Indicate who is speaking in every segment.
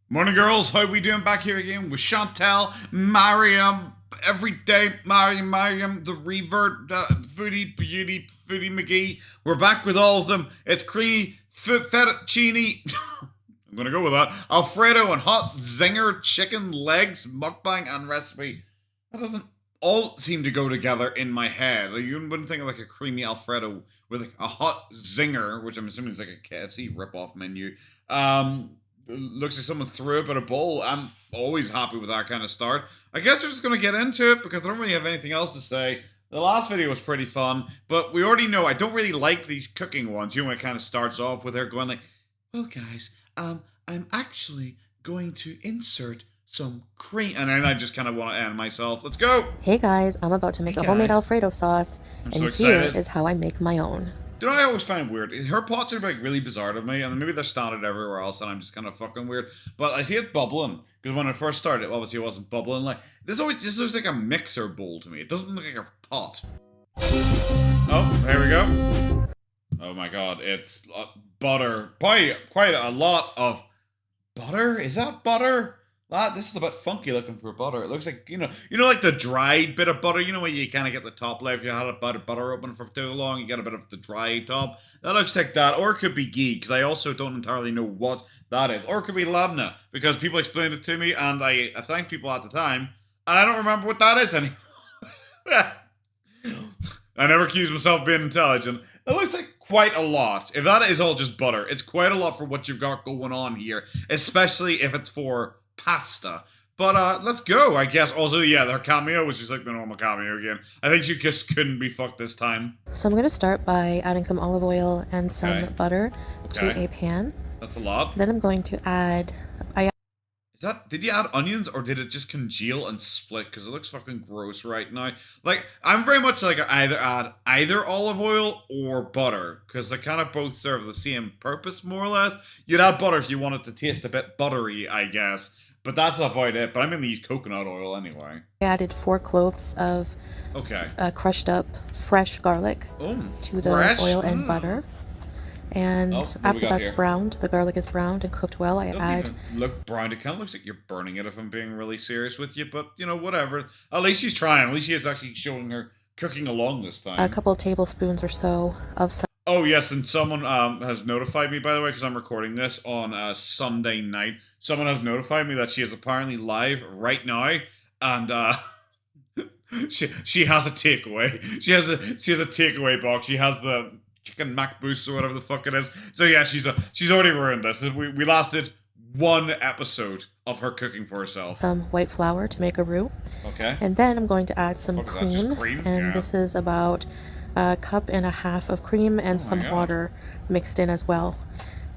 Speaker 1: Morning, girls. How we doing back here again with Chantel, Mariam, every day, Mariam, the revert, Foodie Beauty, Foodie McGee. We're back with all of them. It's creamy fettuccine. I'm gonna go with that. Alfredo and hot zinger chicken legs mukbang and recipe. That doesn't all seem to go together in my head. Like, you wouldn't think of like a creamy Alfredo with like a hot zinger, which I'm assuming is like a KFC rip-off menu. Looks like someone threw up at a bowl. I'm always happy with that kind of start. I guess we're just going to get into it because I don't really have anything else to say. The last video was pretty fun, but we already know I don't really like these cooking ones. You know, it kind of starts off with her going like, well, guys, I'm actually going to insert some cream. And then I just kind of want to end myself. Let's go.
Speaker 2: Hey guys, I'm about to make a homemade Alfredo sauce,
Speaker 1: I'm
Speaker 2: and
Speaker 1: so excited.
Speaker 2: here is how I make my own.
Speaker 1: You know, I always find it weird. Her pots are like really bizarre to me, and maybe they're standard everywhere else, and I'm just kind of fucking weird. But I see it bubbling because when it first started, obviously it wasn't bubbling. Like this looks like a mixer bowl to me. It doesn't look like a pot. Oh, here we go. Oh my god, it's butter. Probably quite a lot of butter. Is that butter? This is a bit funky looking for butter. It looks like, like the dried bit of butter, where you kind of get the top layer. If you had a butter open for too long, you get a bit of the dry top. That looks like that. Or it could be ghee, because I also don't entirely know what that is. Or it could be labna, because people explained it to me, and I thanked people at the time, and I don't remember what that is anymore. I never accused myself of being intelligent. It looks like quite a lot. If that is all just butter, it's quite a lot for what you've got going on here, especially if it's for pasta. But let's go, I guess. Also, yeah, their cameo was just like the normal cameo again. I think she just couldn't be fucked this time.
Speaker 2: So I'm going to start by adding some olive oil and some butter to a pan.
Speaker 1: That's a lot.
Speaker 2: Then I'm going to add...
Speaker 1: Did you add onions or did it just congeal and split? Because it looks fucking gross right now. Like, I'm very much like either add either olive oil or butter. Because they kind of both serve the same purpose, more or less. You'd add butter if you want it to taste a bit buttery, I guess. But that's about it. But I'm going to use coconut oil anyway.
Speaker 2: I added 4 cloves of crushed up fresh garlic to the oil and butter. And after that's browned, the garlic is browned and cooked well, I add...
Speaker 1: look browned. It kind of looks like you're burning it if I'm being really serious with you. But, whatever. At least she's trying. At least she is actually showing her cooking along this time.
Speaker 2: A couple of tablespoons or so of...
Speaker 1: Oh, yes, and someone has notified me, by the way, because I'm recording this on Sunday night. Someone has notified me that she is apparently live right now, and she has a takeaway. She has a takeaway box. She has the chicken mac boost or whatever the fuck it is. So yeah, she's already ruined this. We lasted one episode of her cooking for herself.
Speaker 2: Some white flour to make a roux.
Speaker 1: Okay.
Speaker 2: And then I'm going to add some cream. And
Speaker 1: yeah.
Speaker 2: This is about a cup and a half of cream and some water mixed in as well.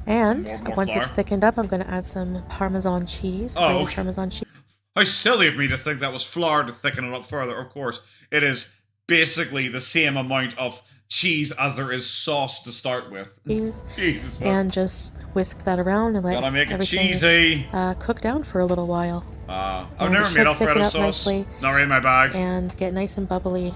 Speaker 2: And once it's thickened up, I'm going to add some Parmesan cheese.
Speaker 1: Oh, okay.
Speaker 2: Parmesan cheese.
Speaker 1: How silly of me to think that was flour to thicken it up further. Of course, it is basically the same amount of cheese as there is sauce to start with. Jesus,
Speaker 2: and just whisk that around and let everything cook down for a little while.
Speaker 1: I've never made Alfredo sauce. Not really in my bag.
Speaker 2: And get nice and bubbly.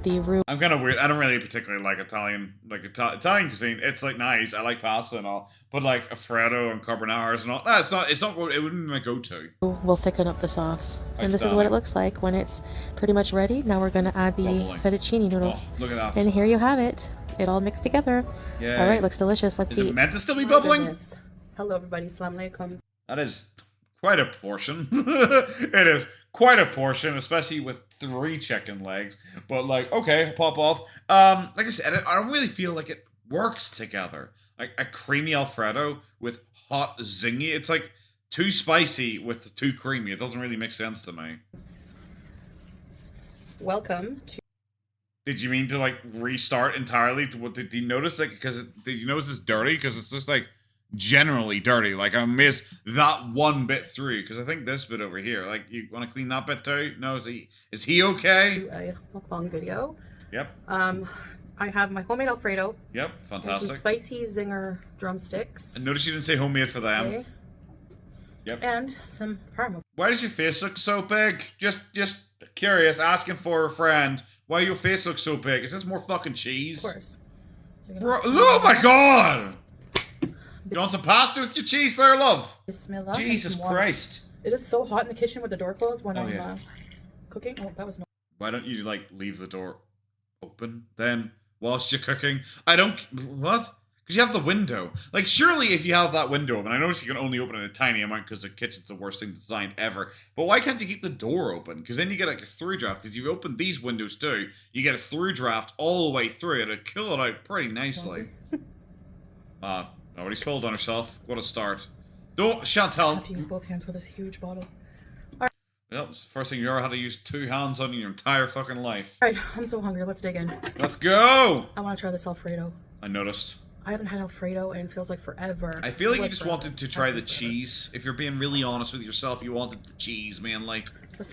Speaker 2: The roux.
Speaker 1: I'm kind of weird. I don't really particularly like Italian cuisine. It's like nice. I like pasta and all, but like Alfredo and carbonara and all. No, it's not. It wouldn't be my go-to.
Speaker 2: We'll thicken up the sauce, and this is what it looks like when it's pretty much ready. Now we're gonna add the fettuccine noodles.
Speaker 1: Oh, look at that!
Speaker 2: And here you have it. It all mixed together. Yeah. All right, looks delicious. Let's eat.
Speaker 1: Is it meant to still be bubbling?
Speaker 3: Hello, everybody. Assalamu alaikum.
Speaker 1: That is quite a portion. It is quite a portion, especially with 3 chicken legs. But like, okay, pop off. Like I said, I don't really feel like it works together. Like a creamy Alfredo with hot zingy. It's like too spicy with too creamy. It doesn't really make sense to me.
Speaker 3: Welcome to...
Speaker 1: Did you mean to like restart entirely? Did you notice like, did you notice it's dirty? Because it's just like generally dirty. Like I missed that one bit through because I think this bit over here. Like you want to clean that bit too? No, is he okay?
Speaker 3: A mukbang video.
Speaker 1: Yep.
Speaker 3: I have my homemade Alfredo.
Speaker 1: Yep, fantastic.
Speaker 3: Some spicy zinger drumsticks.
Speaker 1: And notice you didn't say homemade for them.
Speaker 3: Okay.
Speaker 1: Yep.
Speaker 3: And some parma.
Speaker 1: Why does your face look so big? Just curious, asking for a friend. Why your face looks so big? Is this more fucking cheese?
Speaker 3: Of course.
Speaker 1: Bro, oh my god! You want some pasta with your cheese there, love?
Speaker 3: Bismillah.
Speaker 1: Jesus Christ.
Speaker 3: It is so hot in the kitchen with the door closed when I'm cooking. Oh, that was no.
Speaker 1: Why don't you, like, leave the door open then whilst you're cooking? I don't... What? Because you have the window. Like, surely if you have that window open, I notice you can only open it a tiny amount because the kitchen's the worst thing designed ever. But why can't you keep the door open? Because then you get, like, a through draft. Because you open these windows too, you get a through draft all the way through. It'll kill it out pretty nicely. Already spilled on herself. What a start. Don't, Chantal.
Speaker 3: I have to use both hands for this huge bottle.
Speaker 1: Yep, it's the first thing you ever had to use 2 hands on in your entire fucking life.
Speaker 3: Alright, I'm so hungry. Let's dig in.
Speaker 1: Let's go!
Speaker 3: I want to try this Alfredo.
Speaker 1: I noticed.
Speaker 3: I haven't had Alfredo and it feels like forever.
Speaker 1: I feel like you just wanted to try the cheese. If you're being really honest with yourself, you wanted the cheese, man. Like,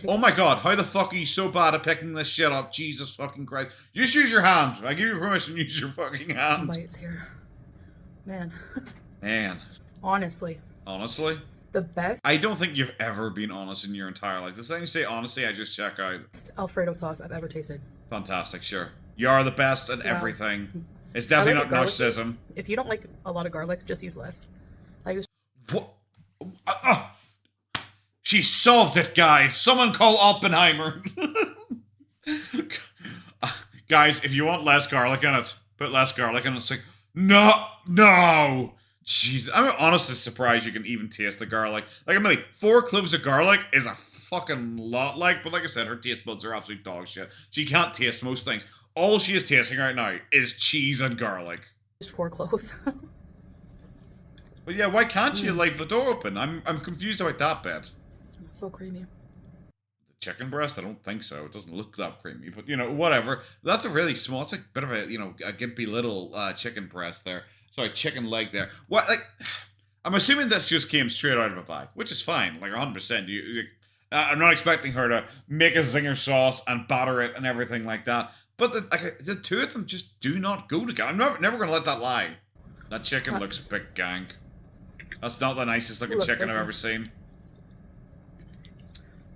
Speaker 1: oh my god, how the fuck are you so bad at picking this shit up? Jesus fucking Christ. Just use your hand. I give you permission to use your fucking hand.
Speaker 3: Bites here. Man.
Speaker 1: Man.
Speaker 3: Honestly.
Speaker 1: Honestly?
Speaker 3: The best.
Speaker 1: I don't think you've ever been honest in your entire life. The second you say honestly, I just check out.
Speaker 3: Alfredo sauce I've ever tasted.
Speaker 1: Fantastic, sure. You are the best at everything. It's definitely not narcissism.
Speaker 3: If you don't like a lot of garlic, just use less. I use.
Speaker 1: What? She solved it, guys. Someone call Oppenheimer. Guys, if you want less garlic in it, put less garlic in it. It's like, no. Jeez, I'm honestly surprised you can even taste the garlic. Like, I'm like, 4 cloves of garlic is a fucking lot, like, but like I said, her taste buds are absolute dog shit. She can't taste most things. All she is tasting right now is cheese and garlic.
Speaker 3: Just 4 cloves.
Speaker 1: But yeah, why can't you leave the door open? I'm confused about that bit.
Speaker 3: So creamy.
Speaker 1: The chicken breast? I don't think so. It doesn't look that creamy, but you know, whatever. That's a really small, it's like a bit of a, you know, a gimpy little chicken breast there. Sorry, chicken leg there. What, like, I'm assuming this just came straight out of a bag, which is fine, like 100%. I'm not expecting her to make a zinger sauce and batter it and everything like that. But the two of them just do not go together. I'm never going to let that lie. That chicken looks big gank. That's not the nicest looking chicken I've ever seen.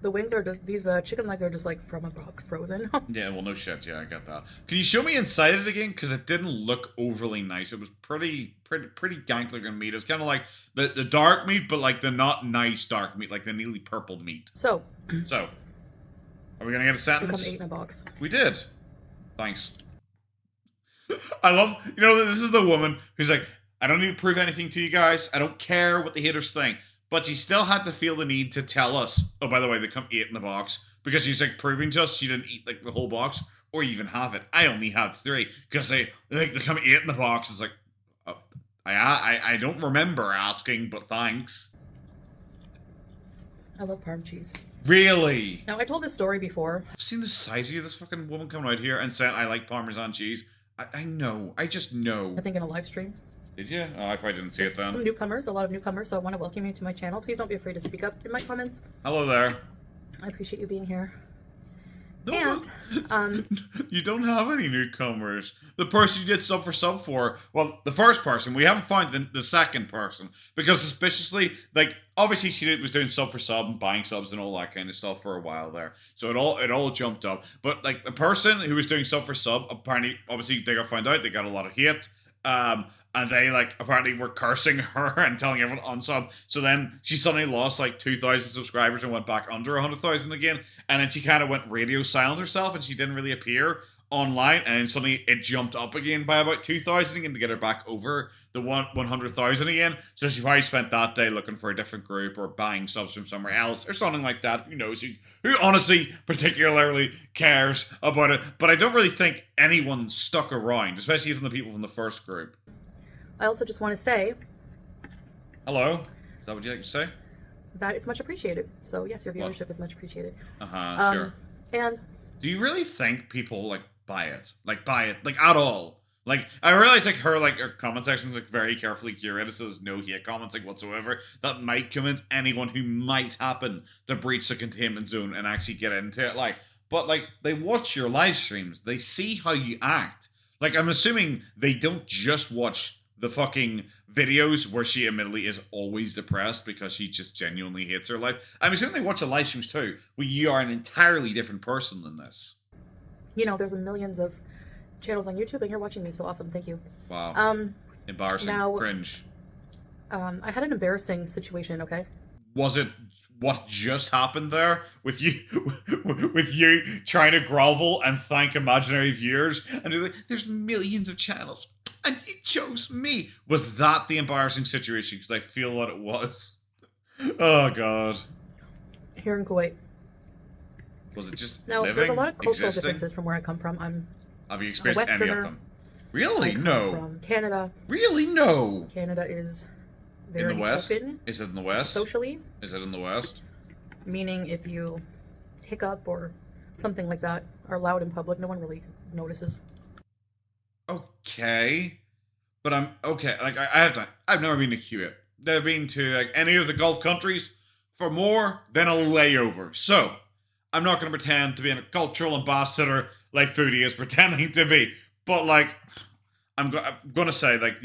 Speaker 3: The wings are just, these chicken legs are just like from a box, frozen.
Speaker 1: Yeah, well, no shit. Yeah, I get that. Can you show me inside it again? Because it didn't look overly nice. It was pretty gank looking meat. It was kind of like the dark meat, but like the not nice dark meat, like the nearly purple meat. So, are we gonna get a sentence?
Speaker 3: They come 8 in a box.
Speaker 1: We did. Thanks. I love, you know, this is the woman who's like, I don't need to prove anything to you guys. I don't care what the haters think. But she still had to feel the need to tell us, oh, by the way, they come 8 in the box. Because she's like proving to us she didn't eat like the whole box or even have it. I only had 3 because they come 8 in the box. It's like, I don't remember asking, but thanks.
Speaker 3: I love Parm cheese.
Speaker 1: Really?
Speaker 3: Now, I told this story before.
Speaker 1: I've seen the size of this fucking woman coming out here and saying I like Parmesan cheese. I know. I just know.
Speaker 3: I think in a live stream.
Speaker 1: Did you? Oh, I probably didn't see it then.
Speaker 3: Some newcomers, a lot of newcomers, so I want to welcome you to my channel. Please don't be afraid to speak up in my comments.
Speaker 1: Hello there.
Speaker 3: I appreciate you being here.
Speaker 1: No, and, you don't have any newcomers. The person you did sub for, well, the first person, we haven't found the second person. Because suspiciously, like, obviously she was doing sub for sub and buying subs and all that kind of stuff for a while there. So it all jumped up. But, like, the person who was doing sub for sub, apparently, obviously, they got found out, they got a lot of hate. And they, like, apparently were cursing her and telling everyone on sub. So then she suddenly lost, like, 2,000 subscribers and went back under 100,000 again. And then she kind of went radio silent herself and she didn't really appear online. And then suddenly it jumped up again by about 2,000 again to get her back over the 100,000 again. So she probably spent that day looking for a different group or buying subs from somewhere else or something like that. Who knows? Who honestly particularly cares about it. But I don't really think anyone stuck around, especially even the people from the first group.
Speaker 3: I also just want to say...
Speaker 1: Hello? Is that what you'd like to say?
Speaker 3: That it's much appreciated. So yes, your viewership is much appreciated.
Speaker 1: Sure.
Speaker 3: And...
Speaker 1: Do you really think people, like, buy it? Like, at all? Like, I realize, like, her comment section is, like, very carefully curated, so there's no hate comments, like, whatsoever. That might convince anyone who might happen to breach the containment zone and actually get into it. Like, but, like, they watch your live streams. They see how you act. Like, I'm assuming they don't just watch the fucking videos where she admittedly is always depressed because she just genuinely hates her life. I'm assuming they watch the live streams too, where you are an entirely different person than this.
Speaker 3: You know, there's millions of channels on YouTube and you're watching me, so awesome. Thank you.
Speaker 1: Wow. Embarrassing.
Speaker 3: Now,
Speaker 1: cringe.
Speaker 3: I had an embarrassing situation, okay?
Speaker 1: Was it what just happened there with you with you trying to grovel and thank imaginary viewers and like, there's millions of channels and you chose me? Was that the embarrassing situation? Because I feel what it was. Oh god.
Speaker 3: Here in Kuwait.
Speaker 1: Was it just
Speaker 3: now,
Speaker 1: living,
Speaker 3: there's a lot of cultural
Speaker 1: existing?
Speaker 3: differences from where I come from.
Speaker 1: Have you experienced any of them? Really? No.
Speaker 3: From Canada.
Speaker 1: Really? No.
Speaker 3: Canada is very
Speaker 1: in the West?
Speaker 3: open.
Speaker 1: Is it in the West?
Speaker 3: Socially.
Speaker 1: Is it in the West?
Speaker 3: Meaning if you hiccup or something like that are loud in public, no one really notices.
Speaker 1: Okay. But I'm okay. Like I've never been to Kuwait. Never been to like any of the Gulf countries for more than a layover. So I'm not going to pretend to be a cultural ambassador like Foodie is pretending to be. But like, I'm going to say like,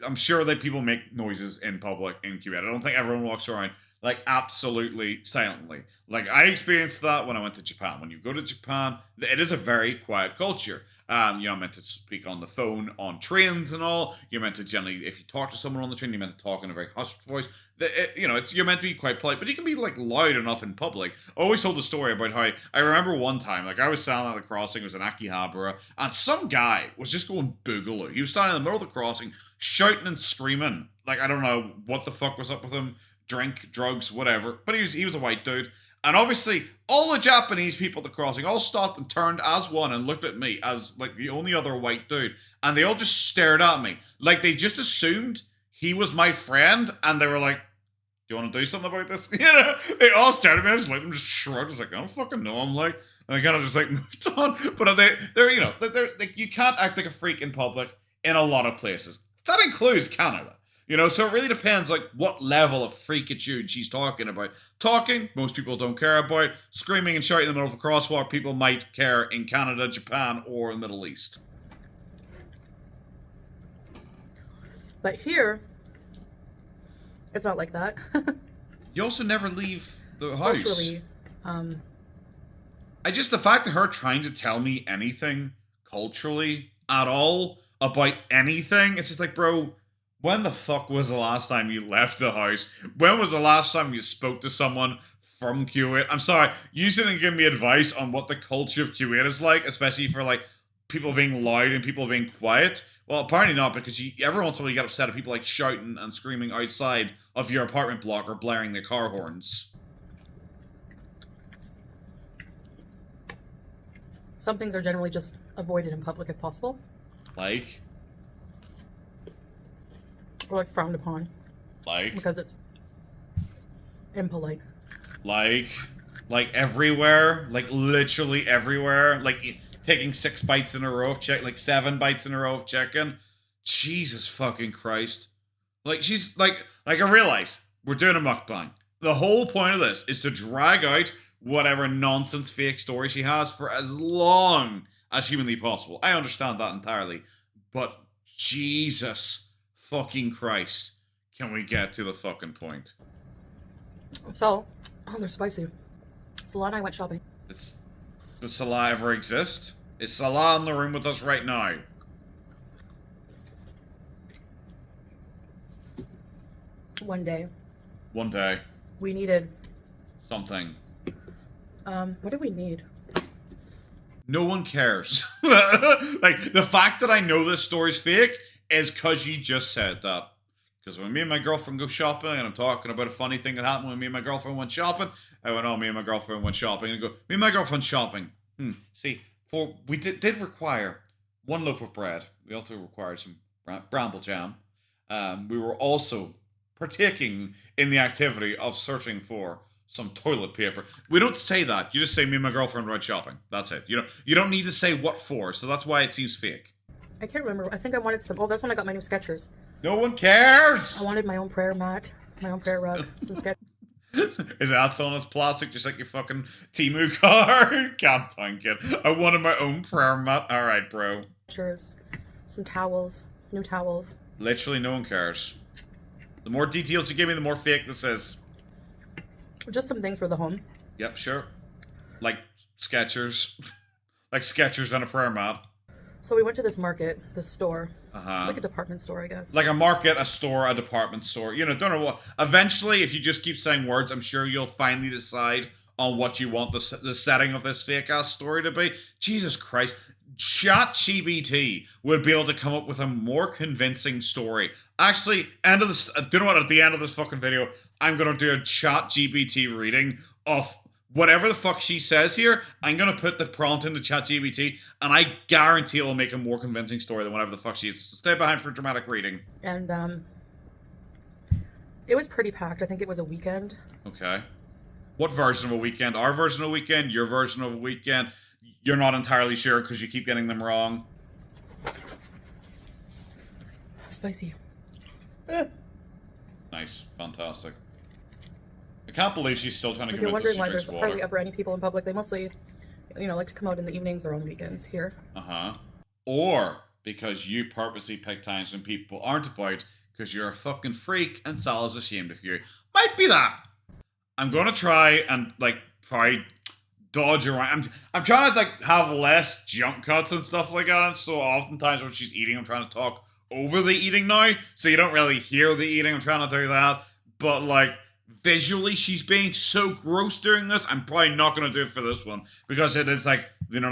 Speaker 1: I'm sure that people make noises in public in Kuwait. I don't think everyone walks around like absolutely silently. Like I experienced that when I went to Japan. When you go to Japan, it is a very quiet culture. You're not meant to speak on the phone on trains and all. You're meant to generally, if you talk to someone on the train, you're meant to talk in a very hushed voice. You're meant to be quite polite, but you can be like loud enough in public. I always told the story about how I remember one time, like I was standing at the crossing, it was in Akihabara, and some guy was just going boogaloo. He was standing in the middle of the crossing, shouting and screaming. Like I don't know what the fuck was up with him. Drink, drugs, whatever. But he was a white dude. And obviously, all the Japanese people at the crossing all stopped and turned as one and looked at me as like the only other white dude. And they all just stared at me. Like they just assumed he was my friend. And they were like, do you want to do something about this? You know, they all stared at me. I was like, I'm just shrugged. I was like, I don't fucking know. I'm like, and I kind of just like moved on. But they're you can't act like a freak in public in a lot of places. That includes Canada. So it really depends, like, what level of freakitude she's talking about. Talking, most people don't care about. Screaming and shouting in the middle of a crosswalk, people might care in Canada, Japan, or the Middle East.
Speaker 3: But here, it's not like that.
Speaker 1: You also never leave the house.
Speaker 3: Culturally,
Speaker 1: the fact that her trying to tell me anything culturally at all about anything, it's just like, bro, when the fuck was the last time you left the house? When was the last time you spoke to someone from Kuwait? I'm sorry, you didn't give me advice on what the culture of Kuwait is like, especially for like people being loud and people being quiet. Well, apparently not, because every once in a while you get upset at people like shouting and screaming outside of your apartment block or blaring their car horns.
Speaker 3: Some things are generally just avoided in public if possible.
Speaker 1: Like?
Speaker 3: Or like frowned upon.
Speaker 1: Like?
Speaker 3: Because it's impolite.
Speaker 1: Like everywhere? Like literally everywhere? Like taking 6 bites in a row of chicken? Like 7 bites in a row of chicken? Jesus fucking Christ. Like she's like I realize we're doing a mukbang. The whole point of this is to drag out whatever nonsense fake story she has for as long as humanly possible. I understand that entirely. But Jesus fucking Christ, can we get to the fucking point?
Speaker 3: So, they're spicy. Salah and I went shopping.
Speaker 1: Does Salah ever exist? Is Salah in the room with us right now?
Speaker 3: One day.
Speaker 1: We
Speaker 3: needed...
Speaker 1: something.
Speaker 3: What do we need?
Speaker 1: No one cares. Like, the fact that I know this story's fake is because you just said that. Because when me and my girlfriend go shopping, and I'm talking about a funny thing that happened when me and my girlfriend went shopping, I went, oh, me and my girlfriend went shopping, and I go, me and my girlfriend shopping. See, we did require 1 loaf of bread. We also required some bramble jam. We were also partaking in the activity of searching for some toilet paper. We don't say that. You just say me and my girlfriend went shopping. That's it. You don't need to say what for, so that's why it seems fake.
Speaker 3: I can't remember. I think I wanted some... Oh, that's when I got my new Skechers.
Speaker 1: No one cares!
Speaker 3: I wanted my own prayer mat, my own prayer rug, some Skechers.
Speaker 1: Is that something that's plastic, just like your fucking Temu card? Calm down, kid. I wanted my own prayer mat. Alright, bro.
Speaker 3: Some towels, new towels.
Speaker 1: Literally no one cares. The more details you give me, the more fake this is.
Speaker 3: Just some things for the home.
Speaker 1: Yep, sure. Like Skechers. Like Skechers on a prayer mat.
Speaker 3: So we went to this market, this store. It's like a department store, I guess.
Speaker 1: Like a market, a store, a department store. You know, don't know what. Eventually, if you just keep saying words, I'm sure you'll finally decide on what you want the setting of this fake-ass story to be. Jesus Christ. ChatGPT would be able to come up with a more convincing story. Actually, end of this. Do you know what? At the end of this fucking video, I'm gonna do a ChatGPT reading of whatever the fuck she says here. I'm gonna put the prompt into ChatGPT, and I guarantee it will make a more convincing story than whatever the fuck she is. So stay behind for dramatic reading.
Speaker 3: And it was pretty packed. I think it was a weekend.
Speaker 1: Okay. What version of a weekend? Our version of a weekend? Your version of a weekend? You're not entirely sure because you keep getting them wrong.
Speaker 3: Spicy.
Speaker 1: Nice. Fantastic. I can't believe she's still trying to
Speaker 3: convince us she
Speaker 1: drinks water.
Speaker 3: You're wondering why there's hardly ever any people in public. They mostly, like to come out in the evenings or on the weekends here.
Speaker 1: Or because you purposely pick times when people aren't about because you're a fucking freak and Salah's ashamed of you. Might be that. I'm going to try and, probably dodge around. I'm trying to, have less jump cuts and stuff like that. And so oftentimes when she's eating, I'm trying to talk over the eating now. So you don't really hear the eating. I'm trying to do that. But, visually, she's being so gross doing this. I'm probably not going to do it for this one. Because it is, the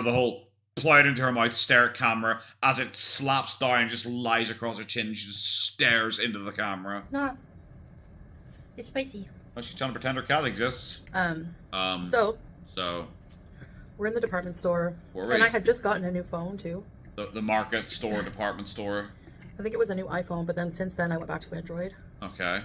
Speaker 1: whole play it into her mouth, stare at camera. As it slaps down and just lies across her chin. She just stares into the camera.
Speaker 3: No. It's spicy.
Speaker 1: Well, she's trying to pretend her cat exists.
Speaker 3: So we're in the department store. And I had just gotten a new phone too.
Speaker 1: The market store, department store.
Speaker 3: I think it was a new iPhone, but then since then I went back to Android. Okay.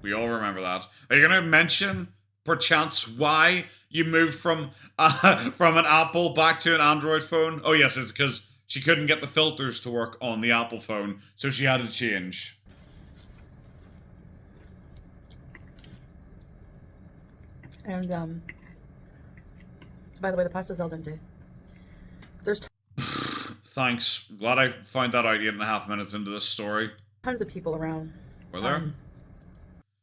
Speaker 1: We all remember that. Are you going to mention, perchance, why you moved from an Apple back to an Android phone? Oh yes, it's because she couldn't get the filters to work on the Apple phone, so she had to change.
Speaker 3: And, by the way, the pasta's al dente. There's
Speaker 1: Thanks. Glad I found that out 8.5 minutes into this story.
Speaker 3: Tons of people around.
Speaker 1: Were there?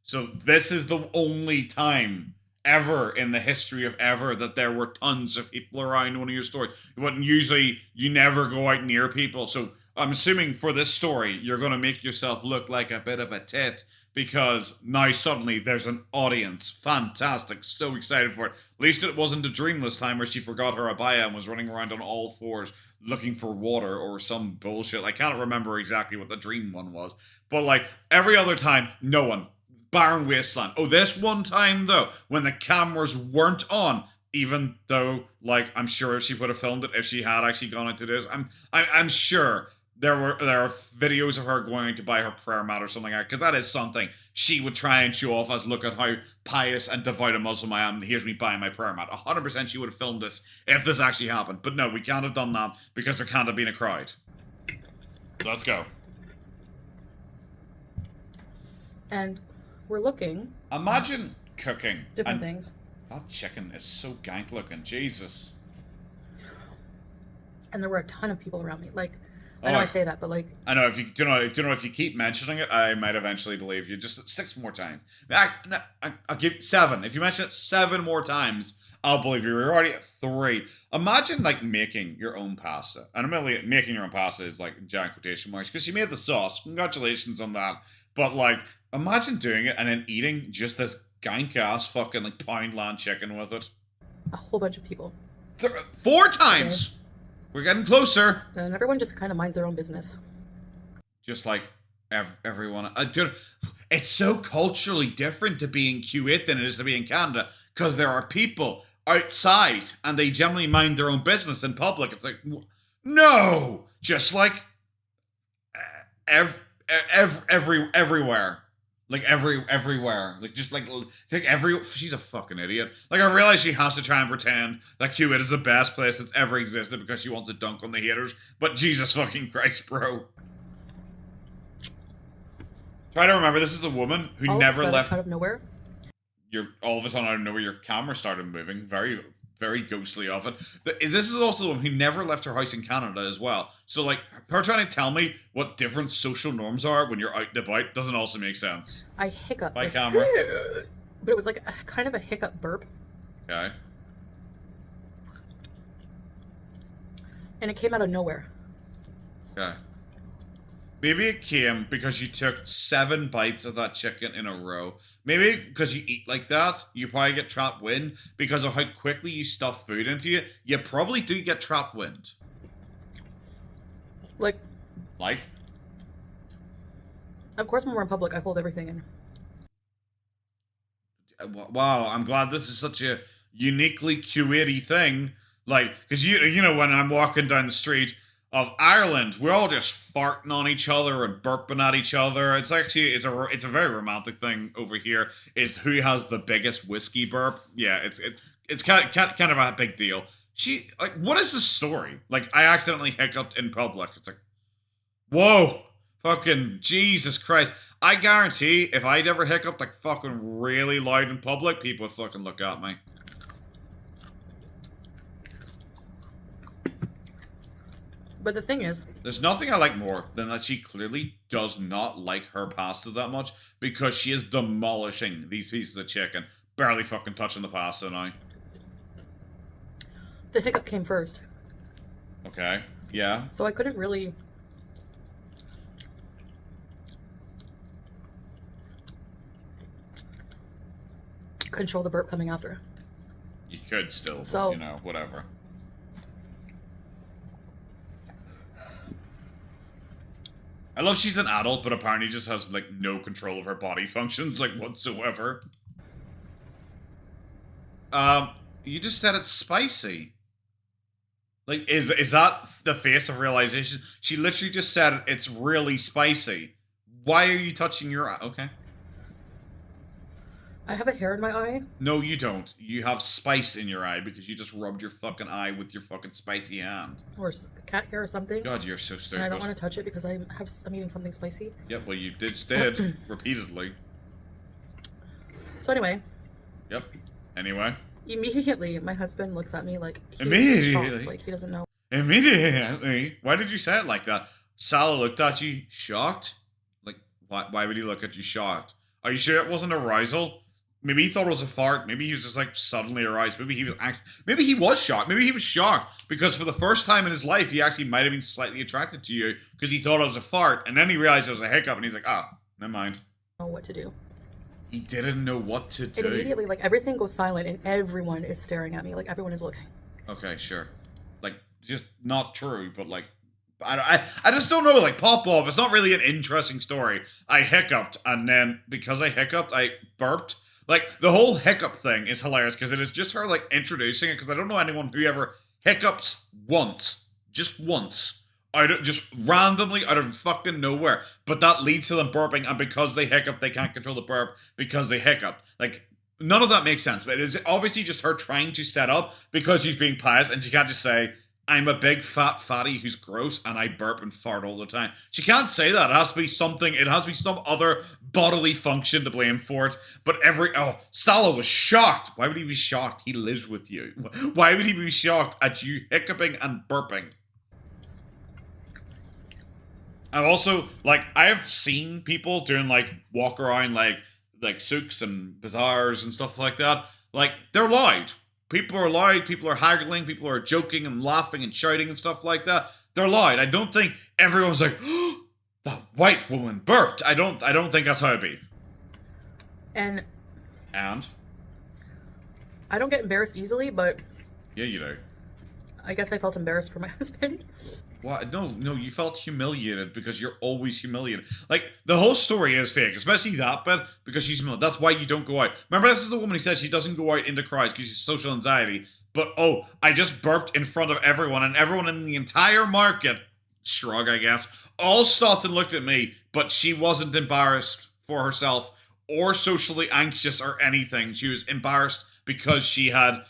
Speaker 1: So this is the only time ever in the history of ever that there were tons of people around one of your stories. Usually you never go out near people. So I'm assuming for this story, you're going to make yourself look like a bit of a tit. Because now suddenly there's an audience. Fantastic. So excited for it. At least it wasn't a dream this time where she forgot her abaya and was running around on all fours looking for water or some bullshit. I can't remember exactly what the dream one was. But every other time, no one. Barren wasteland. Oh, this one time though, when the cameras weren't on, even though, I'm sure she would have filmed it if she had actually gone into this. I'm sure there are videos of her going to buy her prayer mat or something like that, because that is something she would try and show off as, look at how pious and devout a Muslim I am, here's me buying my prayer mat. 100% she would have filmed this if this actually happened. But no, we can't have done that because there can't have been a crowd. So let's go.
Speaker 3: And we're looking.
Speaker 1: Imagine cooking.
Speaker 3: Different things.
Speaker 1: That chicken is so gank looking. Jesus.
Speaker 3: And there were a ton of people around me. I know I say that, but
Speaker 1: I know if you keep mentioning it, I might eventually believe you. Just 6 more times. I'll give 7. If you mention it 7 more times, I'll believe you. We're already at 3. Imagine making your own pasta. And admittedly, making your own pasta is giant quotation marks because you made the sauce. Congratulations on that. But imagine doing it and then eating just this gank ass fucking Poundland chicken with it.
Speaker 3: A whole bunch of people.
Speaker 1: 4 times. Okay. We're getting closer.
Speaker 3: And everyone just kind of minds their own business.
Speaker 1: Just everyone. Dude, it's so culturally different to be in Kuwait than it is to be in Canada. Because there are people outside and they generally mind their own business in public. It's no! Just everywhere. Everywhere. She's a fucking idiot. I realize she has to try and pretend that Kuwait is the best place that's ever existed because she wants to dunk on the haters. But Jesus fucking Christ, bro. Try to remember, this is a woman who never left.
Speaker 3: Out of nowhere?
Speaker 1: All of a sudden, out of nowhere, your camera started moving. Very, very ghostly of it. This is also the one who never left her house in Canada as well. So, her trying to tell me what different social norms are when you're out and about doesn't also make sense.
Speaker 3: I hiccup.
Speaker 1: By camera.
Speaker 3: But it was kind of a hiccup burp.
Speaker 1: Okay.
Speaker 3: And it came out of nowhere.
Speaker 1: Okay. Maybe it came because you took 7 bites of that chicken in a row. Maybe because you eat like that, you probably get trapped wind. Because of how quickly you stuff food into you, you probably do get trapped wind.
Speaker 3: Like? Of course when we're in public, I hold everything in.
Speaker 1: Wow, I'm glad this is such a uniquely Kuwaiti thing. Like, because you know, when I'm walking down the street of Ireland, we're all just farting on each other and burping at each other. It's actually it's a very romantic thing over here. Is who has the biggest whiskey burp? Yeah, it's kind of a big deal. What is the story? Like, I accidentally hiccuped in public. It's like, whoa, fucking Jesus Christ! I guarantee if I'd ever hiccuped like fucking really loud in public, people would fucking look at me.
Speaker 3: But the thing is,
Speaker 1: there's nothing I like more than that she clearly does not like her pasta that much because she is demolishing these pieces of chicken, barely fucking touching the pasta now.
Speaker 3: The hiccup came first.
Speaker 1: Okay, yeah.
Speaker 3: So I couldn't really... control the burp coming after.
Speaker 1: You could still,
Speaker 3: so,
Speaker 1: but, you know, whatever. I love she's an adult, but apparently just has, like, no control of her body functions, like, whatsoever. You just said it's spicy. Like, is that the face of realization? She literally just said it's really spicy. Why are you touching your eye? Okay.
Speaker 3: I have a hair in my eye.
Speaker 1: No, you don't. You have spice in your eye because you just rubbed your fucking eye with your fucking spicy hand.
Speaker 3: Or cat hair or something.
Speaker 1: God, you're so stupid.
Speaker 3: And I don't want to touch it because I'm eating something spicy.
Speaker 1: Yep, well, you did repeatedly.
Speaker 3: So anyway.
Speaker 1: Yep. Anyway.
Speaker 3: Immediately, my husband looks at me like
Speaker 1: immediately,
Speaker 3: shocked, like he doesn't know.
Speaker 1: Immediately. Why did you say it like that? Salah looked at you shocked. Like, why would he look at you shocked? Are you sure it wasn't arousal? Maybe he thought it was a fart. Maybe he was just like suddenly aroused. Maybe he was shocked. Maybe he was shocked because for the first time in his life, he actually might have been slightly attracted to you because he thought it was a fart, and then he realized it was a hiccup, and he's like, "Ah, never mind."
Speaker 3: Know what to do?
Speaker 1: He didn't know what to do.
Speaker 3: And immediately, like everything goes silent, and everyone is staring at me. Like everyone is looking.
Speaker 1: Okay, sure. Like just not true, but like. I just don't know, like, pop off. It's not really an interesting story. I hiccuped, and then because I hiccuped, I burped. Like, the whole hiccup thing is hilarious, because it is just her, like, introducing it, because I don't know anyone who ever hiccups once. Just once. Just randomly, out of fucking nowhere. But that leads to them burping, and because they hiccup, they can't control the burp, because they hiccuped. Like, none of that makes sense, but it is obviously just her trying to set up, because she's being pious, and she can't just say, I'm a big fat fatty who's gross and I burp and fart all the time. She can't say that. It has to be something. It has to be some other bodily function to blame for it. But Salah was shocked. Why would he be shocked? He lives with you. Why would he be shocked at you hiccuping and burping? And also, like, I've seen people doing, like, walk around, like souks and bazaars and stuff like that. Like, they're loud. People are loud, people are haggling, people are joking and laughing and shouting and stuff like that. They're loud. I don't think everyone's like, oh, that white woman burped. I don't think that's how it'd be.
Speaker 3: And?
Speaker 1: I
Speaker 3: don't get embarrassed easily, but...
Speaker 1: Yeah, you do.
Speaker 3: I guess I felt embarrassed for my husband.
Speaker 1: What? No, you felt humiliated because you're always humiliated. Like, the whole story is fake, especially that bit, because she's humiliated. That's why you don't go out. Remember, this is the woman who says she doesn't go out into crowds because she's social anxiety. But, I just burped in front of everyone, and everyone in the entire market, shrug, I guess, all stopped and looked at me, but she wasn't embarrassed for herself or socially anxious or anything. She was embarrassed because she had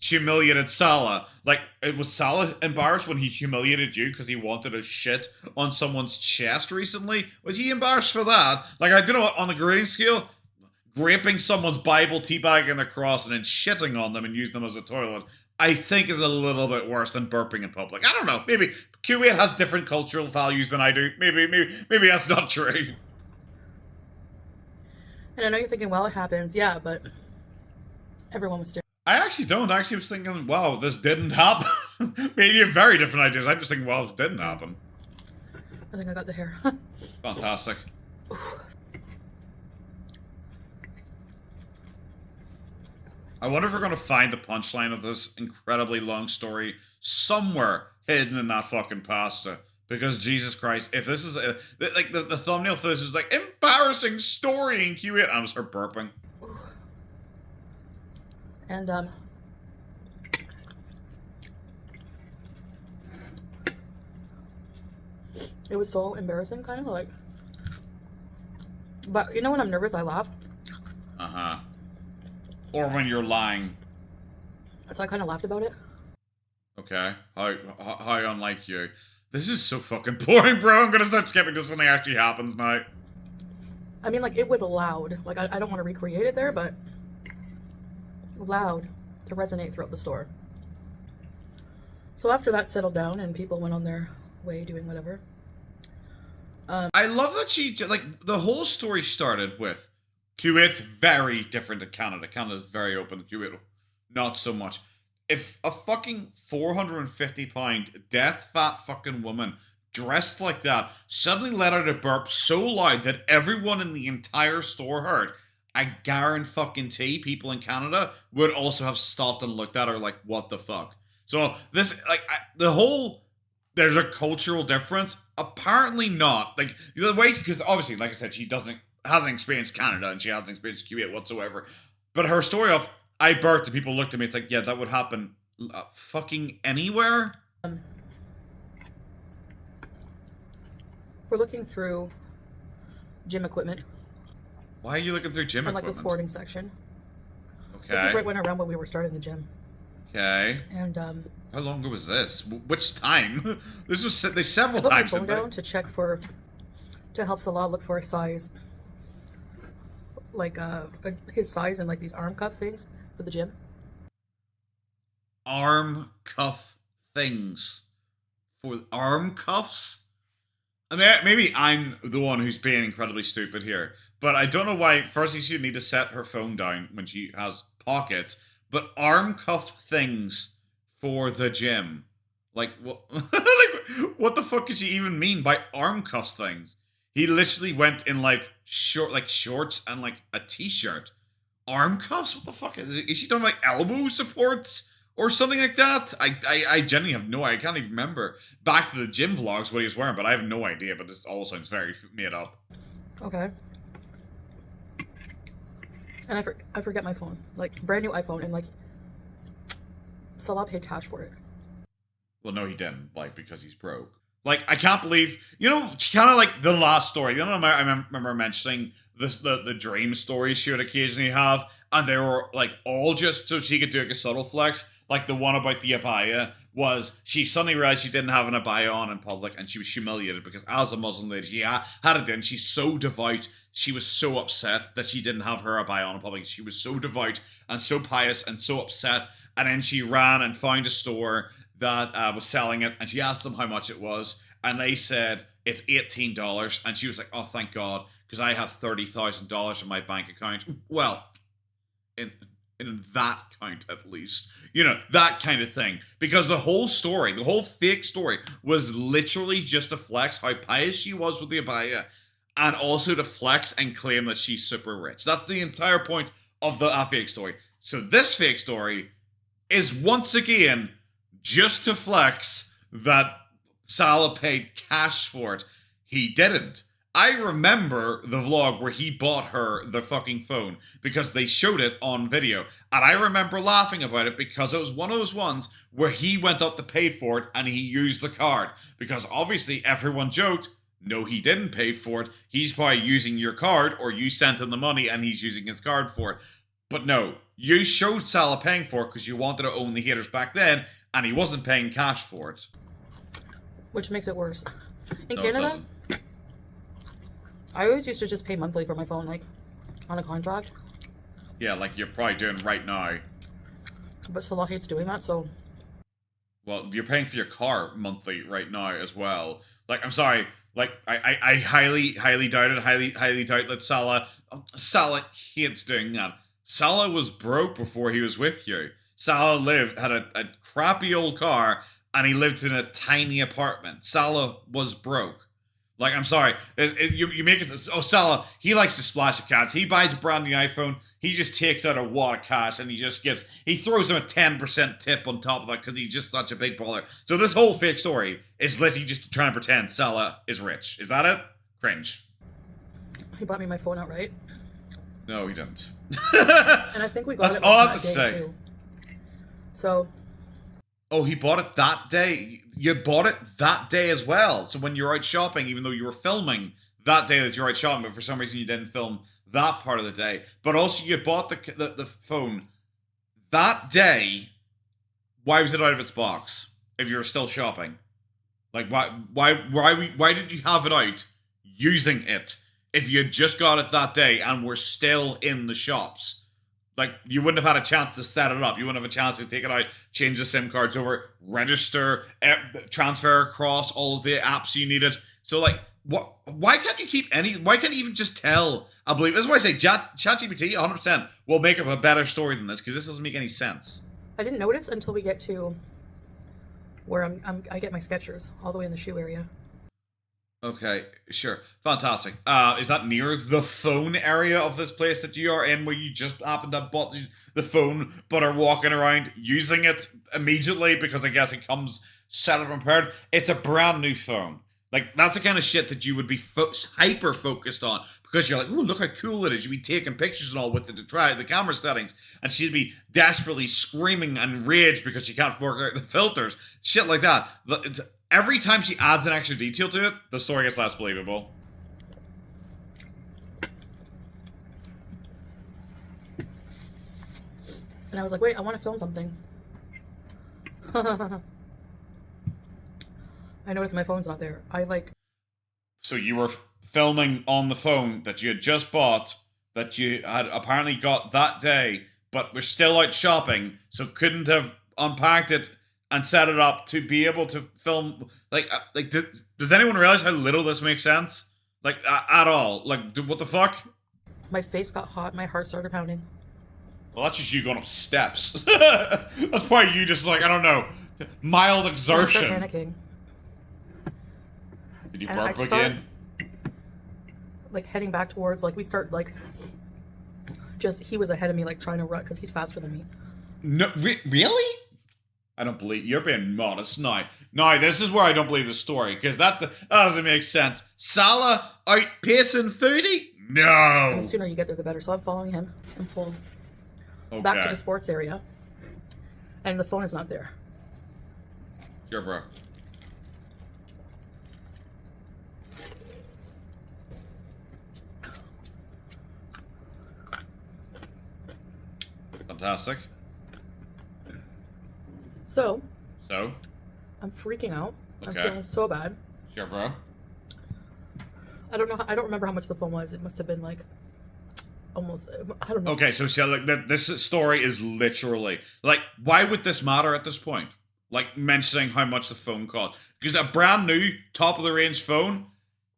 Speaker 1: humiliated Salah. Like, was Salah embarrassed when he humiliated you because he wanted a shit on someone's chest recently? Was he embarrassed for that? Like, I don't know, on the grading scale, graping someone's Bible, teabagging their cross, and then shitting on them and using them as a toilet, I think is a little bit worse than burping in public. I don't know. Maybe Kuwait has different cultural values than I do. Maybe that's not true.
Speaker 3: And I know you're thinking, well, it happens. Yeah, but everyone was staring.
Speaker 1: I actually don't. I actually was thinking, wow, this didn't happen. Maybe you have very different ideas. I'm just thinking, well, this didn't happen.
Speaker 3: I think I got the hair.
Speaker 1: Fantastic. I wonder if we're going to find the punchline of this incredibly long story somewhere hidden in that fucking pasta. Because Jesus Christ, if this is like the thumbnail for this is like embarrassing story in Q8, I'm just her burping.
Speaker 3: And it was so embarrassing, kind of like. But you know when I'm nervous, I laugh.
Speaker 1: Or when you're lying.
Speaker 3: So I kind of laughed about it.
Speaker 1: Okay, how unlike you. This is so fucking boring, bro. I'm gonna start skipping to something actually happens now.
Speaker 3: I mean, like, it was loud. Like, I don't want to recreate it there, but loud to resonate throughout the store. So after that settled down and people went on their way doing whatever.
Speaker 1: I love that she, like, the whole story started with Kuwait's very different to Canada. Canada's very open. Kuwait, not so much. If a fucking 450-pound death fat fucking woman dressed like that suddenly let out a burp so loud that everyone in the entire store heard, I guarantee people in Canada would also have stopped and looked at her like, what the fuck? So this, like, the whole, there's a cultural difference. Apparently not. Like, the way, because obviously, like I said, she hasn't experienced Canada and she hasn't experienced Kuwait whatsoever. But her story of, I birthed and people looked at me, it's like, yeah, that would happen fucking anywhere.
Speaker 3: We're looking through gym equipment.
Speaker 1: Why are you looking through gym equipment?
Speaker 3: Like the sporting section.
Speaker 1: Okay.
Speaker 3: This is right when around when we were starting the gym.
Speaker 1: Okay.
Speaker 3: And
Speaker 1: how long ago was this? Which time? This was several times.
Speaker 3: I put my phone down to check to help Salah look for a size. Like his size and like these arm cuff things for the gym.
Speaker 1: Arm cuff things for arm cuffs? I mean, maybe I'm the one who's being incredibly stupid here, but I don't know why. Firstly, she would need to set her phone down when she has pockets, but arm cuff things for the gym. Like what? Like what the fuck could she even mean by arm cuffs things? He literally went in like shorts and like a t-shirt. Arm cuffs? What the fuck is she doing? Like elbow supports or something like that? I genuinely have no idea. I can't even remember back to the gym vlogs what he was wearing, but I have no idea. But this all sounds very made up.
Speaker 3: Okay. And I forget my phone, like brand new iPhone, and like Salah paid cash for it.
Speaker 1: Well, no, he didn't. Like because he's broke. Like, I can't believe, you know, kind of like the last story. You know, I remember mentioning the dream stories she would occasionally have, and they were like all just so she could do like a subtle flex. Like the one about the abaya was she suddenly realized she didn't have an abaya on in public, and she was humiliated because as a Muslim lady, she had it in. She's so devout. She was so upset that she didn't have her abaya on in public. She was so devout and so pious and so upset. And then she ran and found a store that was selling it, and she asked them how much it was, and they said it's $18, and she was like, oh, thank God, because I have $30,000 in my bank account. Well, in that count at least, you know, that kind of thing, because the whole story, the whole fake story was literally just to flex how pious she was with the abaya, and also to flex and claim that she's super rich. That's the entire point of that fake story. So this fake story is once again just to flex that Salah paid cash for it. He didn't. I remember the vlog where he bought her the fucking phone because they showed it on video. And I remember laughing about it because it was one of those ones where he went up to pay for it and he used the card. Because obviously everyone joked, no, he didn't pay for it. He's probably using your card, or you sent him the money and he's using his card for it. But no, you showed Salah paying for it because you wanted to own the haters back then, and he wasn't paying cash for it.
Speaker 3: Which makes it worse. In Canada, I always used to just pay monthly for my phone, like, on a contract.
Speaker 1: Yeah, like you're probably doing right now.
Speaker 3: But Salah hates doing that, so...
Speaker 1: Well, you're paying for your car monthly right now as well. Like, I'm sorry, like, I highly doubt it, highly doubt that Salah hates doing that. Salah was broke before he was with you. Salah had a crappy old car, and he lived in a tiny apartment. Salah was broke. Like, I'm sorry. You make it... Oh, Salah, he likes to splash the cash. He buys a brand new iPhone. He just takes out a wad of cash and he just gives... He throws him a 10% tip on top of that because he's just such a big baller. So this whole fake story is literally just trying to pretend Salah is rich. Is that it? Cringe.
Speaker 3: He bought me my phone outright.
Speaker 1: No, he didn't.
Speaker 3: And I think we got
Speaker 1: That's
Speaker 3: it
Speaker 1: all I
Speaker 3: like
Speaker 1: have to
Speaker 3: that day,
Speaker 1: say.
Speaker 3: too. So...
Speaker 1: Oh, he bought it that day. You bought it that day as well. So when you're out shopping, even though you were filming that day that you're out shopping, but for some reason you didn't film that part of the day. But also you bought the phone that day. Why was it out of its box if you were still shopping? Like why did you have it out using it if you had just got it that day and were still in the shops? Like, you wouldn't have had a chance to set it up. You wouldn't have a chance to take it out, change the SIM cards over, register, transfer across all of the apps you needed. So, like, why can't you keep any... Why can't you even just tell... I believe... This is why I say ChatGPT 100% will make up a better story than this, because this doesn't make any sense.
Speaker 3: I didn't notice until we get to where I get my Skechers, all the way in the shoe area.
Speaker 1: Okay, sure. Fantastic. Is that near the phone area of this place that you are in, where you just happen to have bought the phone, but are walking around using it immediately, because I guess it comes set up and prepared? It's a brand new phone. Like, that's the kind of shit that you would be hyper-focused on, because you're like, ooh, look how cool it is. You'd be taking pictures and all with it to try the camera settings, and she'd be desperately screaming and rage because she can't work out the filters. Shit like that. Every time she adds an extra detail to it, the story gets less believable.
Speaker 3: And I was like, wait, I want to film something. I noticed my phone's not there.
Speaker 1: So you were filming on the phone that you had just bought, that you had apparently got that day, but were still out shopping, so couldn't have unpacked it and set it up to be able to film. Does anyone realize how little this makes sense? Like, at all? Like, what the fuck?
Speaker 3: My face got hot. My heart started pounding.
Speaker 1: Well, that's just you going up steps. That's probably you just, like, I don't know, mild exertion.
Speaker 3: I started panicking.
Speaker 1: Did you burp again?
Speaker 3: Like, heading back towards, like, we start, like, he was ahead of me, like, trying to run, because he's faster than me.
Speaker 1: No, really? I don't believe... You're being modest now. Now, this is where I don't believe the story, because that doesn't make sense. Salah outpacing Foodie? No!
Speaker 3: And the sooner you get there, the better. So I'm following him in full.
Speaker 1: Okay.
Speaker 3: Back to the sports area. And the phone is not there.
Speaker 1: Sure, bro. Fantastic.
Speaker 3: So?
Speaker 1: I'm
Speaker 3: freaking out.
Speaker 1: Okay.
Speaker 3: I'm feeling so bad.
Speaker 1: Sure, bro.
Speaker 3: I don't remember how much the phone was. It must have been like almost, I don't know.
Speaker 1: Okay, so see, like, this story is literally, like, why would this matter at this point? Like, mentioning how much the phone cost. Because a brand new, top-of-the-range phone,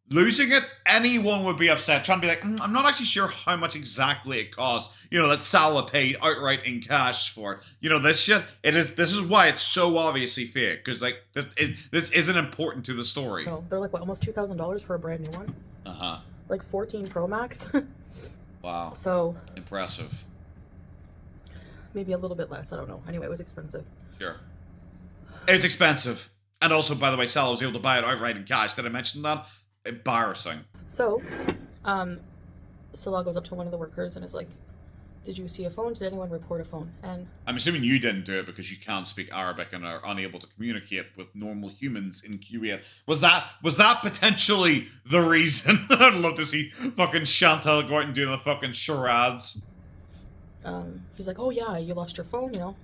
Speaker 1: losing it, anyone would be upset. Trying to be like, I'm not actually sure how much exactly it costs. You know, that Salah paid outright in cash for it. You know, this shit, this is why it's so obviously fake. Because, like, this isn't important to the story.
Speaker 3: No, they're like, what, almost $2,000 for a brand new one?
Speaker 1: Uh-huh.
Speaker 3: Like 14 Pro Max.
Speaker 1: Wow.
Speaker 3: So.
Speaker 1: Impressive.
Speaker 3: Maybe a little bit less, I don't know. Anyway, it was expensive.
Speaker 1: Sure. It's expensive. And also, by the way, Salah was able to buy it outright in cash. Did I mention that? Embarrassing.
Speaker 3: So, Salah goes up to one of the workers and is like, did you see a phone? Did anyone report a phone? And
Speaker 1: I'm assuming you didn't do it because you can't speak Arabic and are unable to communicate with normal humans in Kuwait. Was that potentially the reason? I'd love to see fucking Chantal go out and do the fucking charades.
Speaker 3: He's like, oh yeah, you lost your phone, you know.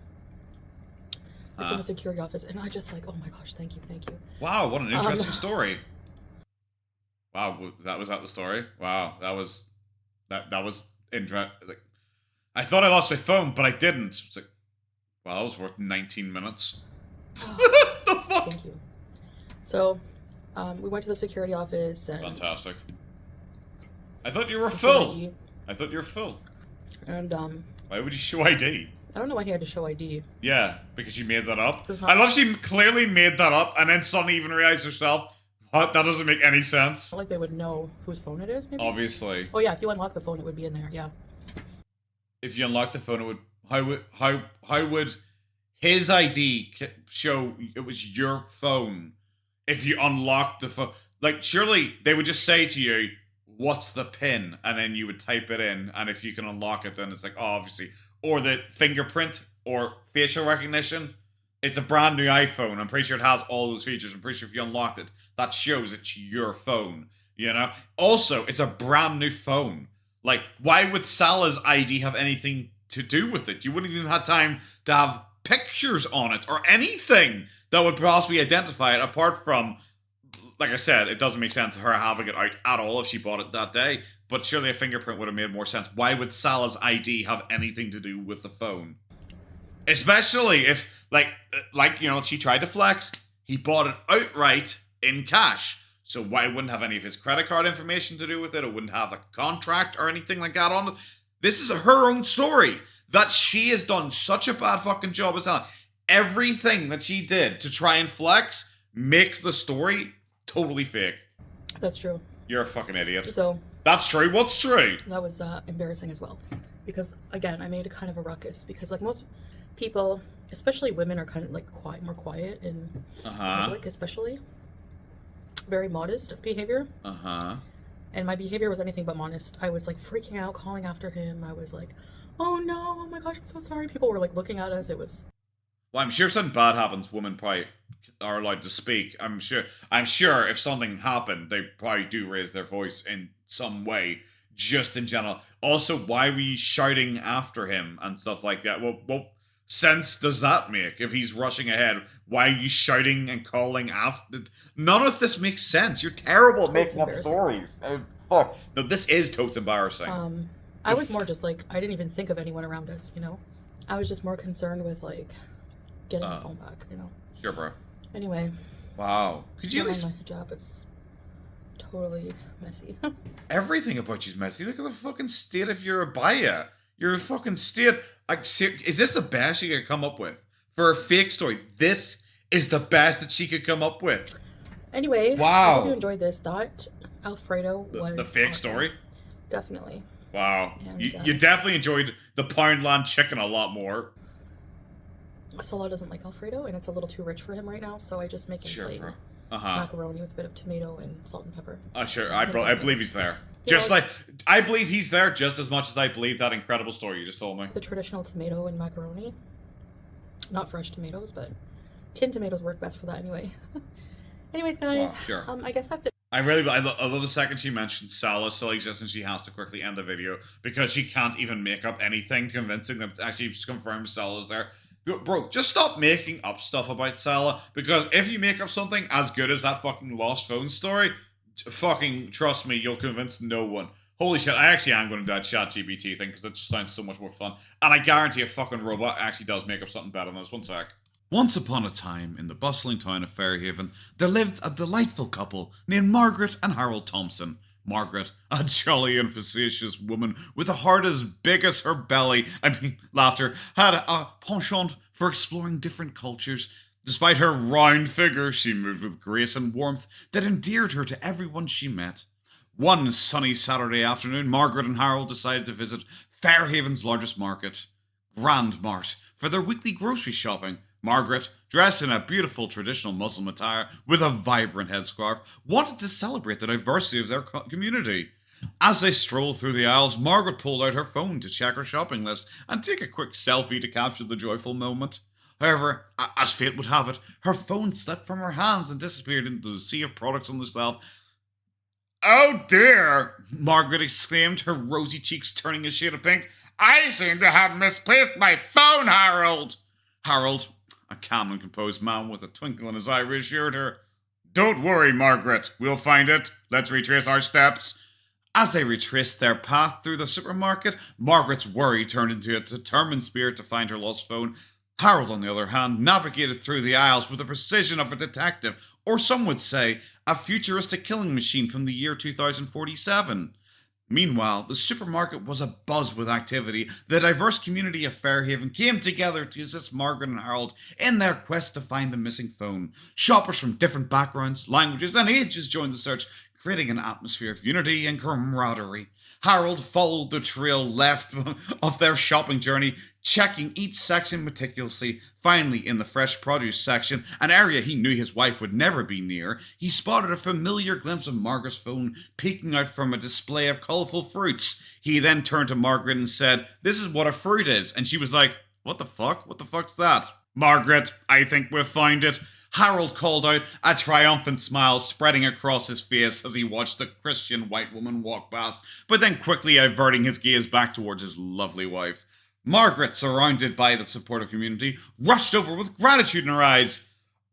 Speaker 3: It's in the security office. And I just like, oh my gosh, thank you.
Speaker 1: Wow, what an interesting story. Wow, that was the story? Wow, that was interesting. Like, I thought I lost my phone, but I didn't. It's like, well, that was worth 19 minutes. What the fuck?
Speaker 3: Thank you. So, we went to the security office and...
Speaker 1: Fantastic. I thought you were full. And, why would you show ID?
Speaker 3: I don't know why he had to show ID.
Speaker 1: Yeah, because you made that up. I love she clearly made that up and then suddenly even realized herself, That doesn't make any sense.
Speaker 3: Like they would know whose phone it is, maybe?
Speaker 1: Obviously.
Speaker 3: Oh yeah, if you unlock the phone, it would be in there, yeah.
Speaker 1: If you unlock the phone, it would... How would his ID show it was your phone if you unlocked the phone? Like, surely they would just say to you, what's the PIN? And then you would type it in, and if you can unlock it, then it's like, oh, obviously. Or the fingerprint or facial recognition. It's a brand new iPhone. I'm pretty sure it has all those features. I'm pretty sure if you unlocked it, that shows it's your phone. You know? Also, it's a brand new phone. Like, why would Salah's ID have anything to do with it? You wouldn't even have time to have pictures on it or anything that would possibly identify it apart from, like I said, it doesn't make sense her having it out at all if she bought it that day. But surely a fingerprint would have made more sense. Why would Salah's ID have anything to do with the phone? Especially if, like you know, she tried to flex. He bought it outright in cash. So why wouldn't have any of his credit card information to do with it? It wouldn't have a contract or anything like that on it. This is her own story. That she has done such a bad fucking job as Sallah. Everything that she did to try and flex makes the story totally fake.
Speaker 3: That's true.
Speaker 1: You're a fucking idiot.
Speaker 3: So...
Speaker 1: That's true. What's true?
Speaker 3: That was embarrassing as well. Because, again, I made a kind of a ruckus. Because, like, most people, especially women, are kind of, like, more quiet in public, especially. Very modest behavior. And my behavior was anything but modest. I was, like, freaking out, calling after him. I was like, oh, no, oh, my gosh, I'm so sorry. People were, like, looking at us. It was...
Speaker 1: Well, I'm sure if something bad happens, women probably are allowed to speak. I'm sure if something happened, they probably do raise their voice in some way, just in general. Also, why were you shouting after him and stuff like that? Well, what sense does that make? If he's rushing ahead, why are you shouting and calling after? None of this makes sense. You're terrible at making up stories. Fuck. No, this is totes embarrassing.
Speaker 3: I was more just like, I didn't even think of anyone around us, you know? I was just more concerned with, like, getting the phone back, you know?
Speaker 1: Sure, bro.
Speaker 3: Anyway.
Speaker 1: Wow. Could you at least...
Speaker 3: my hijab, it's totally messy.
Speaker 1: Everything about you's messy. Look at the fucking state of your abaya. Your fucking state. Is this the best she could come up with? For a fake story, this is the best that she could come up with.
Speaker 3: Anyway.
Speaker 1: Wow.
Speaker 3: I hope you enjoyed this. That Alfredo was...
Speaker 1: The fake
Speaker 3: awesome.
Speaker 1: story?
Speaker 3: Definitely.
Speaker 1: Wow. And, you definitely enjoyed the Poundland chicken a lot more.
Speaker 3: Salah doesn't like Alfredo, and it's a little too rich for him right now, so I just make him plain macaroni with a bit of tomato and salt and pepper.
Speaker 1: Sure. I believe he's there. I believe he's there just as much as I believe that incredible story you just told me.
Speaker 3: The traditional tomato and macaroni. Not fresh tomatoes, but tinned tomatoes work best for that anyway. Anyways, guys,
Speaker 1: sure.
Speaker 3: I guess that's it.
Speaker 1: I love the second she mentioned Salah still exists and she has to quickly end the video because she can't even make up anything convincing them to actually just confirm Salah's there. Bro, just stop making up stuff about Salah, because if you make up something as good as that fucking lost phone story, fucking trust me, you'll convince no one. Holy shit, I actually am going to do that ChatGPT thing because it just sounds so much more fun. And I guarantee a fucking robot actually does make up something better than this. One sec. Once upon a time, in the bustling town of Fairhaven, there lived a delightful couple named Margaret and Harold Thompson. Margaret, a jolly and facetious woman with a heart as big as her belly, laughter, had a penchant for exploring different cultures. Despite her round figure, she moved with grace and warmth that endeared her to everyone she met. One sunny Saturday afternoon, Margaret and Harold decided to visit Fairhaven's largest market, Grand Mart, for their weekly grocery shopping. Margaret, dressed in a beautiful traditional Muslim attire with a vibrant headscarf, wanted to celebrate the diversity of their community. As they strolled through the aisles, Margaret pulled out her phone to check her shopping list and take a quick selfie to capture the joyful moment. However, as fate would have it, her phone slipped from her hands and disappeared into the sea of products on the shelf. "Oh dear!" Margaret exclaimed, her rosy cheeks turning a shade of pink. "I seem to have misplaced my phone, Harold!" Harold, a calm and composed man with a twinkle in his eye, reassured her. "Don't worry, Margaret. We'll find it. Let's retrace our steps." As they retraced their path through the supermarket, Margaret's worry turned into a determined spirit to find her lost phone. Harold, on the other hand, navigated through the aisles with the precision of a detective, or some would say, a futuristic killing machine from the year 2047. Meanwhile, the supermarket was abuzz with activity. The diverse community of Fairhaven came together to assist Margaret and Harold in their quest to find the missing phone. Shoppers from different backgrounds, languages, and ages joined the search, creating an atmosphere of unity and camaraderie. Harold followed the trail left of their shopping journey, checking each section meticulously. Finally, in the fresh produce section, an area he knew his wife would never be near, he spotted a familiar glimpse of Margaret's phone peeking out from a display of colourful fruits. He then turned to Margaret and said, "This is what a fruit is." And she was like, "What the fuck? What the fuck's that?" "Margaret, I think we've found it," Harold called out, a triumphant smile spreading across his face as he watched the Christian white woman walk past, but then quickly averting his gaze back towards his lovely wife. Margaret, surrounded by the supportive community, rushed over with gratitude in her eyes.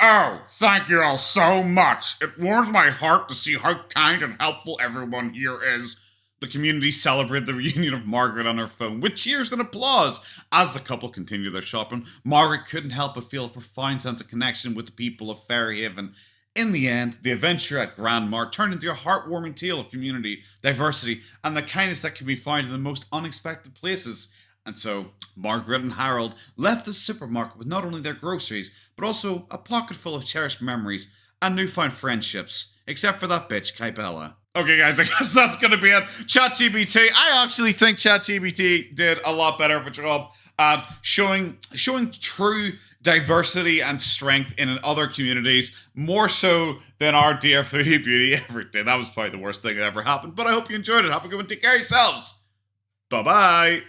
Speaker 1: "Oh, thank you all so much. It warms my heart to see how kind and helpful everyone here is." The community celebrated the reunion of Margaret on her phone with cheers and applause. As the couple continued their shopping, Margaret couldn't help but feel a profound sense of connection with the people of Fairhaven. In the end, the adventure at Grandmart turned into a heartwarming tale of community, diversity, and the kindness that can be found in the most unexpected places. And so, Margaret and Harold left the supermarket with not only their groceries, but also a pocket full of cherished memories and newfound friendships. Except for that bitch, Kybella. Okay, guys, I guess that's going to be it. ChatGPT. I actually think ChatGPT did a lot better of a job at showing true diversity and strength in other communities, more so than our dear Foodie Beauty ever did. That was probably the worst thing that ever happened, but I hope you enjoyed it. Have a good one. Take care of yourselves. Bye-bye.